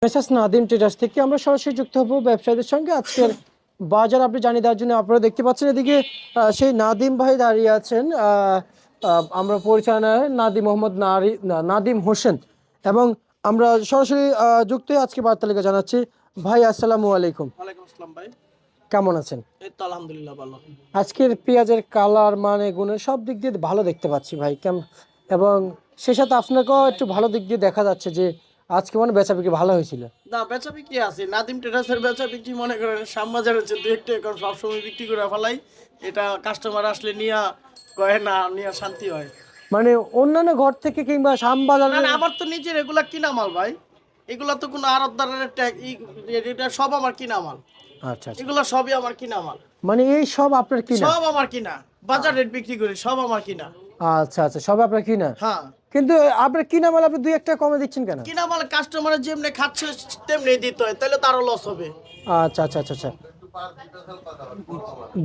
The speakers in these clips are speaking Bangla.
মেসার্স নাদিম ট্রেডার্স থেকে আমরা সরাসরি যুক্ত হব ব্যবসায়ীদের সঙ্গে। আজকের বাজার আপনি জানিয়ে দেওয়ার জন্য আপনারা দেখতে পাচ্ছেন এদিকে সেই নাদিম ভাই দাঁড়িয়ে আছেন। আমরা পরিচালনায় নাদিম মোহাম্মদ নাদিম হোসেন, এবং আমরা সরাসরি যুক্ত হয়ে আজকে বার্তা লেগে জানাচ্ছি। ভাই আসসালামু আলাইকুম। ওয়ালাইকুম আসসালাম ভাই। কেমন আছেন? এই তো আলহামদুলিল্লাহ ভালো। আজকের পেঁয়াজের কালার মানে গুণে সব দিক দিয়ে ভালো দেখতে পাচ্ছি ভাই, এবং সে সাথে আপনাকেও একটু ভালো দিক দিয়ে দেখা যাচ্ছে যে আজকে মানে বেচা বিক্রি ভালো হয়েছিল। না বেচা বিক্রি আছে, নাদিম ট্রেডার্সের বেচা বিক্রি মনে করেন শ্যামবাজার হচ্ছে দু একটা এখন সবসময় বিক্রি করে ফেলাই। এটা কাস্টমার আসলে নিয়া কয় না নিয়া শান্তি হয়। মানে অন্যান্য ঘর থেকে কিংবা না শ্যামবাজার। না আমার তো নিজের এগুলা কিনা মাল ভাই। এগুলা তো কোনো আড়তদারের ট্যাগ এটা সব আমার কিনা মাল। আচ্ছা আচ্ছা, এগুলা সবই আমার কিনা মাল। মানে এই সব আপনার কিনা? সব আমার কিনা, বাজার রেট বিক্রি করি সব আমার কিনা। আচ্ছা আচ্ছা, সব আপনার কিনা। হ্যাঁ কিন্তু আপনার কিনা মাল আপনি দুই একটা কমে দিচ্ছেন কেন? কিনা মাল কাস্টমারের যেমনি খাচ্ছে তেমনি দিতে হয়, তাহলে তারও লস হবে। আচ্ছা আচ্ছা আচ্ছা আচ্ছা,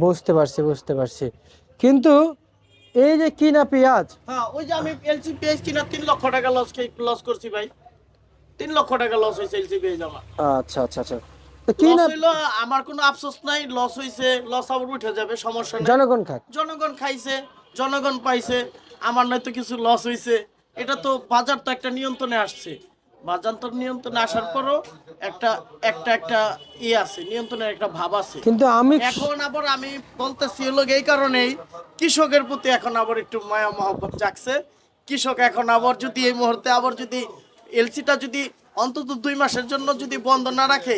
বুঝতে পারছি বুঝতে পারছি। কিন্তু এই যে কিনা পেঁয়াজ। হ্যাঁ ওই যে আমি এলসি পেঁয়াজ কিনা 3 লক্ষ টাকা লস করছি ভাই। 3 লক্ষ টাকা লস হয়েছে এলসি পেঁয়াজ আমার। আচ্ছা আচ্ছা আচ্ছা, তো লস কিনা হইলো, আমার কোনো আফসোস নাই। লস হইছে, লস আবার উঠে যাবে, সমস্যা নাই। জনগণ খাক। জনগণ খাইছে, জনগণ পাইছে, আমার নয়তো কিছু লস হইছে। এটা তো বাজার তো একটা নিয়ন্ত্রণে আসছে। বাজার তো নিয়ন্ত্রণে আসার পরও একটা একটা একটা আছে, নিয়ন্ত্রণের একটা ভাব আছে। কিন্তু আমি এখন আবার আমি বলতেছি হলো এই কারণেই কৃষকের প্রতি এখন আবার একটু মায়া মহব্বত জাগছে। কৃষক এখন আবার যদি এই মুহূর্তে আবার যদি এলসিটা যদি অন্তত 2 মাসের জন্য যদি বন্ধ না রাখে,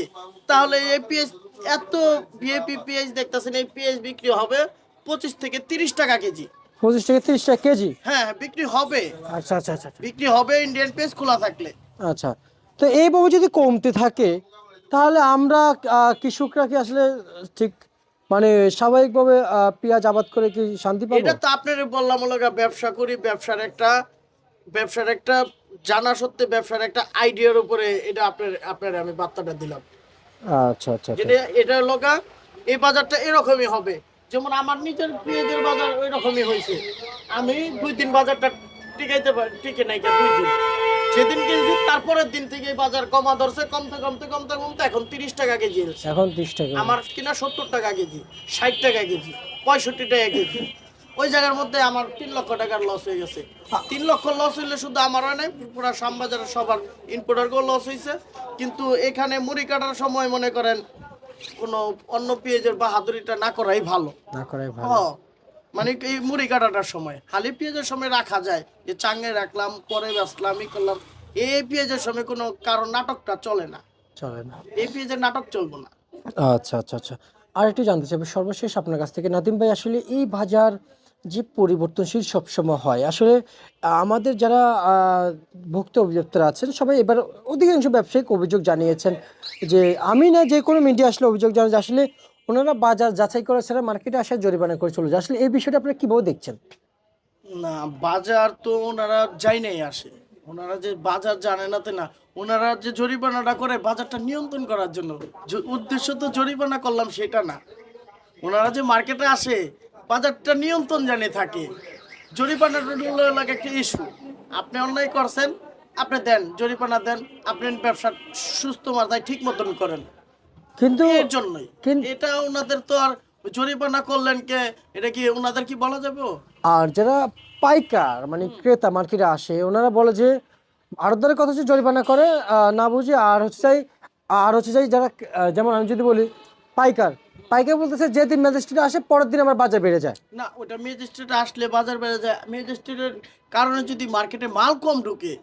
তাহলে এই পেঁয়াজ এত ভিএপি পেঁয়াজ দেখতেছেন, এই পেঁয়াজ বিক্রি হবে 25 থেকে 30 টাকা কেজি। 25 থেকে 30 টাকা কেজি। হ্যাঁ বিক্রি হবে, আচ্ছা আচ্ছা আচ্ছা আচ্ছা। বিক্রি হবে ইন্ডিয়ান পেঁয়াজ খোলা থাকলে। আচ্ছা, তো এইভাবে যদি কমতে থাকে তাহলে আমরা কৃষকরা কি আসলে ঠিক মানে স্বাভাবিকভাবে পেঁয়াজ আবাদ করে কি শান্তি পাবো? এটা তো আপনার বললাম হলো গা, ব্যবসা করি, ব্যবসার একটা জানা সত্ত্বে ব্যবসার একটা আইডিয়ার উপরে এটা আপনার আমি বার্তাটা দিলাম। আচ্ছা আচ্ছা আচ্ছা। যেটা এটা লগা এই বাজারটা এরকমই হবে। যেমন আমার নিজের পেঁয়াজের বাজার ওই রকমই হয়েছে। আমি 2 দিন বাজারটা টিকে নাই 2 দিন। যেদিন কিনছি তারপরের দিন থেকে এই বাজার কমা ধরছে, কমতে এখন 30 টাকা কেজি এলছে। এখন 30 টাকা। আমার কিনা 70 টাকা কেজি, 60 টাকা কেজি, 65 টাকা কেজি। ওই জায়গার মধ্যে আমার 3 লক্ষ টাকার লস হয়ে গেছে। 3 লক্ষ লস হইলে শুধু আমার হয় নাই, পুরো শ্যামবাজারের সবার ইম্পোর্টারকেও লস হয়েছে। কিন্তু এখানে মুড়ি কাটার সময় মনে করেন কোনো অন্য পেঁয়াজের বাহাদুরিটা না করাই ভালো। না করাই ভালো। হ্যাঁ মানে এই মুড়ি কাটাটার সময় হালি পেঁয়াজের সময় রাখা যায়, যে চাঙে রাখলাম পরে বেচলাম ই করলাম। এই পেঁয়াজের সময় কোনো কারণ নাটকটা চলে না, চলে না। এই পেঁয়াজের নাটক চলবো না। আচ্ছা আচ্ছা আচ্ছা, আর একটু জানতে চাইবো সর্বশেষ আপনার কাছ থেকে নাদিম ভাই, আসলে এই বাজার যে পরিবর্তনশীল সবসময় হয় আসলে আমাদের যারা ভুক্ত অভিযোক্তারা আছেন সবাই এবার অধিকাংশ ব্যবসায়িক অভিযোগ জানিয়েছেন যে আমি না যে কোনো মিডিয়া আসলে অভিযোগ জানান যে আসলে ওনারা বাজার যাচাই করে ছাড়া মার্কেটে আসার জরিমানা করে চলে যায়। আসলে এই বিষয়টা আপনারা কিভাবে দেখছেন? না বাজার তো ওনারা যাই নাই আসে, ওনারা যে বাজার জানে না তে না। ওনারা যে জরিমানাটা করে বাজারটা নিয়ন্ত্রণ করার জন্য, উদ্দেশ্য তো জরিমানা করলাম সেটা না। ওনারা যে মার্কেটে আসে বাজারটা নিয়ন্ত্রণ জানে থাকে। জরিমানাটা লাগে একটা ইস্যু। আপনি অন্যায় করছেন, আপনি দেন জরিমানা দেন, আপনি ব্যবসা সুস্থ মাত্রায় ঠিক মতন করেন। কিন্তু এর জন্যই এটা ওনাদের তো আর জরিমানা করলেন কে, এটা কি ওনাদের কি বলা যাবে? আর যারা পাইকার মানে ক্রেতা মার্কেটে আসে ওনারা বলে যে আড়তদারের কথা হচ্ছে জরিমানা করে না বুঝে, আর হচ্ছে যাই যারা যেমন আমি যদি বলি পাইকার পাইকার বলতেছে যেদিন ম্যাজিস্ট্রেট আসে পরের দিন আমার বাজার বেড়ে যায়। না ওটা ম্যাজিস্ট্রেট আসলে বাজার বেড়ে যায়। ম্যাজিস্ট্রেটের কারণে যদি মার্কেটে মাল কম ঢুকে,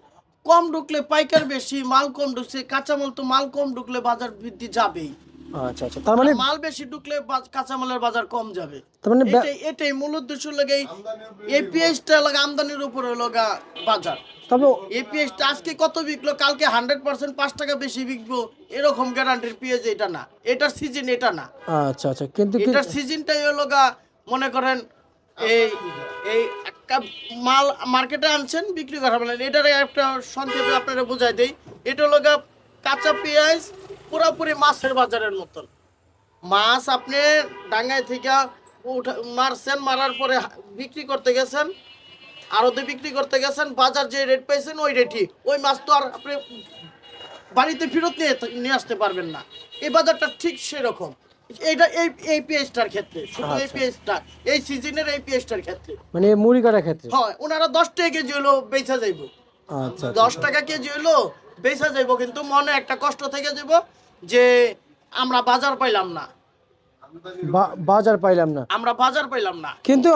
কম ঢুকলে পাইকার বেশি, মাল কম ঢুকছে কাঁচামাল, তো মাল কম ঢুকলে বাজার বৃদ্ধি যাবেই। আচ্ছা আচ্ছা, তার মানে মাল বেশি ঢুকলে কাঁচামালের বাজার কম যাবে। তার মানে এটাই মূল উদ্দেশ্য লাগে। এই পেঁয়াজটা লাগে আমদানির উপরে লগা বাজার। তবে এই পেঁয়াজটা আজকে কত বিকলো, কালকে 100% 5 টাকা বেশি বিকবো, এরকম গ্যারান্টির পেঁয়াজ এটা না। এটার সিজন এটা না। আচ্ছা আচ্ছা, কিন্তু এটার সিজনটাই হলো গা মনে করেন এই এই একটা মাল মার্কেটে আনছেন বিক্রি করা বলেন, এটার একটা সংক্ষেপে আপনারা বোঝাই দেই। এটা হলো গা কাঁচা পেঁয়াজ পুরোপুরি মাছের বাজারের মতন। মাছ আপনি ডাঙ্গায় থেকে মারছেন, মারার পরে বিক্রি করতে গেছেন, আড়তে বিক্রি করতে গেছেন, বাজার যে রেট পাইছেন ওই রেটই। ওই মাছ তো আর আপনি বাড়িতে ফেরত নিয়ে আসতে পারবেন না। এই বাজারটা ঠিক সেরকম। এইটা এই পেঁয়াজটার ক্ষেত্রে, শুধু এই আচ্ছা। পেঁয়াজটা, এই সিজনের এই পেঁয়াজটার ক্ষেত্রে মানে মুড়ি কাটার ক্ষেত্রে। হয় ওনারা 10 টাকা কেজি হলো বেচা যাইবো, আচ্ছা, 10 আচ্ছা। টাকা কেজি হলো বেচা যাইবো, কিন্তু মনে একটা কষ্ট থেকে যাব যে আমরা বাজার পাইলাম না, বাজার পাইলাম না। আমরা বাজার পাইলাম না। কিন্তু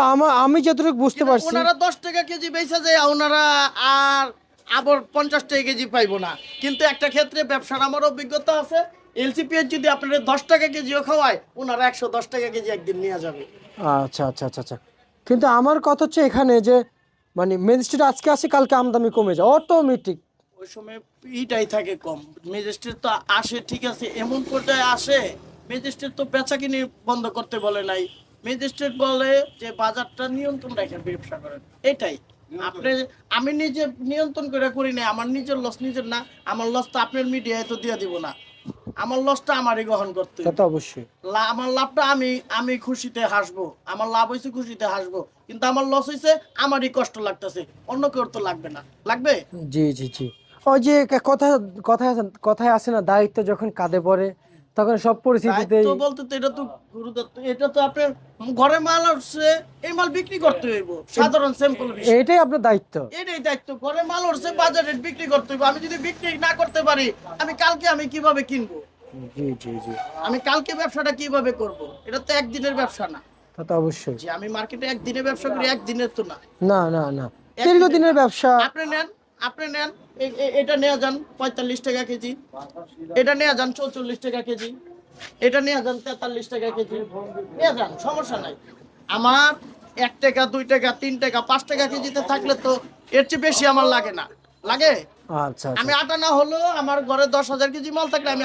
আমি যতটুকু বুঝতে কিন্তু পারছি, ওনারা 10 টাকা কেজি বেচা যায়, ওনারা আর আবার 50 টাকা কেজি পাইবো না। কিন্তু একটা ক্ষেত্রে ব্যবসার আমার অভিজ্ঞতা আছে, এলসিপিএস যদি আপনাদের 10 টাকা কেজিও খাওয়ায়, ওনারা 110 টাকা কেজি একদিন নিয়ে যাবে। আচ্ছা, আচ্ছা, আচ্ছা, আচ্ছা। কিন্তু আমার কথা হচ্ছে এখানে যে মানে ম্যাজিস্ট্রেট আজকে আসে কালকে আমদানি কমে যায় অটোমেটিক। ওই সময় ইটাই থাকে কম। ম্যাজিস্ট্রেট তো আসে ঠিক আছে, এমন পর্যায়ে আসে, ম্যাজিস্ট্রেট তো বেচা কিনে বন্ধ করতে বলে নাই। ম্যাজিস্ট্রেট বলে যে বাজারটা নিয়ন্ত্রণ রেখে ব্যবসা করেন, এটাই। আপনি, আমি নিজে নিয়ন্ত্রণ করে করি না, আমার নিজের লস নিজের না, আমার লস তো আপনার মিডিয়ায় তো দিয়ে দিব না, আমার লসটা আমারই গ্রহণ করতে তা হবে। তো অবশ্যই। আমার লাভটা আমি খুশিতে হাসবো, আমার লাভ হয়েছে খুশিতে হাসবো, কিন্তু আমার লস হয়েছে আমারই কষ্ট লাগতেছে, অন্য কেউ তো লাগবে না, লাগবে? জি, জি, জি। ওই যে কথায় আছে না, দায়িত্ব যখন কাঁধে পড়ে তখন সব পরিস্থিতিতেই। দায়িত্ব বলতে তো এটা তো গুরুদত্ত, এটা তো আপনার ঘরে মাল আসছে, এই মাল বিক্রি করতে হইব, সাধারণ স্যাম্পল বিষয়। এটাই আপনার দায়িত্ব। এটাই দায়িত্ব, ঘরে মাল উঠছে বাজারে বিক্রি করতে হইব। আমি যদি বিক্রি না করতে পারি, আমি কালকে আমি কিভাবে কিনবো? জি, জি, জি। আমি কালকে ব্যবসাটা কিভাবে করব? এটা তো একদিনের ব্যবসা না। তা তো অবশ্যই। যে আমি মার্কেটে একদিনে ব্যবসা করি, একদিনের তো না। না, না, না। একদিনের দীর্ঘদিনের না। ব্যবসা। আপনি নেন, আপনি নেন, এটা নেওয়া যান 45 টাকা কেজি, এটা নেওয়া যান 44 টাকা কেজি, এটা নেওয়া যান 43 টাকা কেজি, নিয়ে যান, সমস্যা নাই। আমার 1 টাকা 2 টাকা 3 টাকা 5 টাকা কেজিতে থাকলে তো এর চেয়ে বেশি আমার লাগে না, লাগে? আচ্ছা, আমি আচ্ছা। আটা না হলো আমার ঘরে 10,000 কেজি মাল থাকলে আমি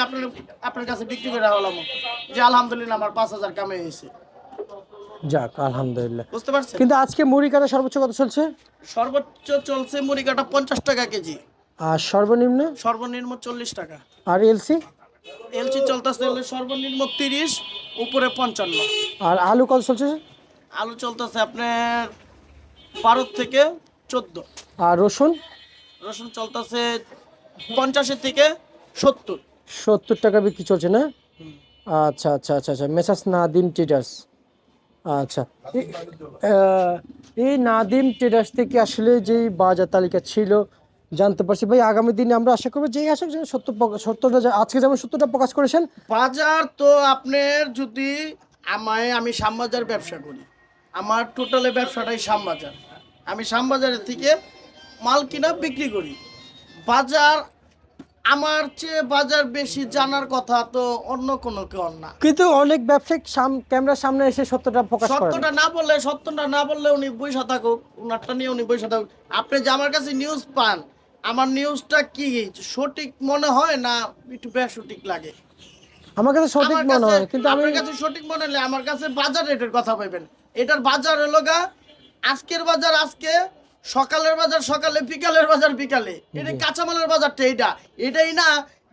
আপনার কাছে বিক্রি করে হলাম যে আলহামদুলিল্লাহ আমার 5,000 কামে হয়েছে। যাক আলহামদুলিল্লাহ। বুঝতে পারছেন? কিন্তু আজকে মুড়ি কাটা সর্বোচ্চ কত চলছে? সর্বোচ্চ চলছে মুড়ি কাটা 50 টাকা কেজি, আর সর্বনিম্ন? সর্বনিম্ন 40 টাকা। আর এলসি? এলচি চলতেছে হলে সর্বনিম্ন 30, উপরে 55। আর আলু কত চলছে? আলু চলতেছে আপনার 12 থেকে 14। আর রসুন? রসুন চলতেছে 50 থেকে 70। 70 টাকা বিক্রি চলছে না? আচ্ছা, আচ্ছা, আচ্ছা, আচ্ছা। Messrs Nadeem traders. আচ্ছা। আহ, এই নাদিম ট্রেডার্স থেকে আসলে যেই বাজার তালিকা ছিল জানতে পারছি ভাই, আগামী দিনে আমরা আশা করবো যেই আসুক যেন সত্যটা আজকে যেমন সত্যটা প্রকাশ করেছেন। বাজার তো আপনার যদি আমি শ্যামবাজার ব্যবসা করি, আমার টোটালে ব্যবসাটাই শ্যামবাজার। আমি শ্যামবাজারের থেকে মাল কিনা বিক্রি করি। বাজার আমার চেয়ে বাজার বেশি জানার কথা তো অন্য কোনো কেউ না। কিন্তু অনেক ব্যবসায়িক ক্যামেরার সামনে এসে সত্যটা প্রকাশ করে না। সত্যটা না বললে উনি বইসা থাকুক, উনারটা নিয়ে উনি বইসা থাকুক। আপনি যে আমার কাছে নিউজ পান, আমার নিউজটা কি সঠিক মনে হয় না একটু বেসঠিক লাগে? আমার কাছে সঠিক আমার মনে কাছে, হয়, কিন্তু আমি আপনার কাছে সঠিক মনে হলে আমার কাছে বাজার রেটের কথা পাইবেন। এটার বাজার হলো গা, আজকের বাজার আজকে, সকালের বাজার সকালে, বিকালের বাজার বিকালে। এটা কাঁচামালের বাজারটা এটাই না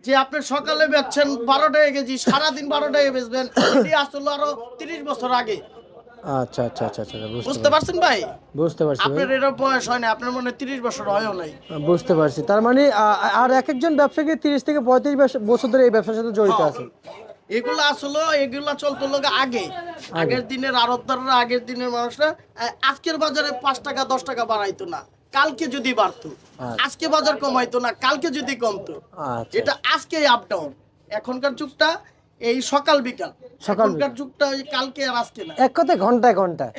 যে আপনি সকালে বেচছেন 12 টাকা কেজি, সারাদিন 12 টাকা বেচবেন। এটি আসলে আরো 30 বছর আগে। আচ্ছা, আচ্ছা, আচ্ছা, আচ্ছা, বুঝতে পারছেন ভাই? বুঝতে পারছি ভাই। আপনার এটার বয়স হয় না, আপনার মনে হয় 30 বছর হয়ও নাই। বুঝতে পারছি, তার মানে আর এক একজন ব্যবসায়ী 30 থেকে 35 বছর ধরে এই ব্যবসার সাথে জড়িত আছে। এগুলো আসলে এগুলা চলতো লোক আগে, আগের দিনের আড়তদাররা, আগের দিনের মানুষরা। আজকের বাজারে 5 টাকা 10 টাকা বাড়াইতো না, কালকে যদি বাড়তো। আজকে বাজার কমাইতো না, কালকে যদি কমতো। আচ্ছা। এটা আজকে আপ ডাউন। এখনকার যুগটা এই সকাল বিকাল, এখনকার যুগটা ওই কালকে আর আজকে না। এক কথায় ঘন্টায় ঘন্টায়।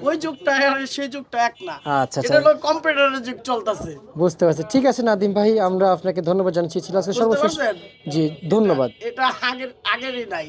ওই যুগটা আর সেই যুগটা এক না। আচ্ছা, এটা আচ্ছা, হলো কম্পিউটারের যুগ চলতেছে। বুঝতে পারছি। ঠিক আছে নাদিম ভাই, আমরা আপনাকে ধন্যবাদ জানাচ্ছি। ছিল আজকে বুঝতে সর্বশেষ। পারছেন? জি, ধন্যবাদ। এটা আগেরই নাই।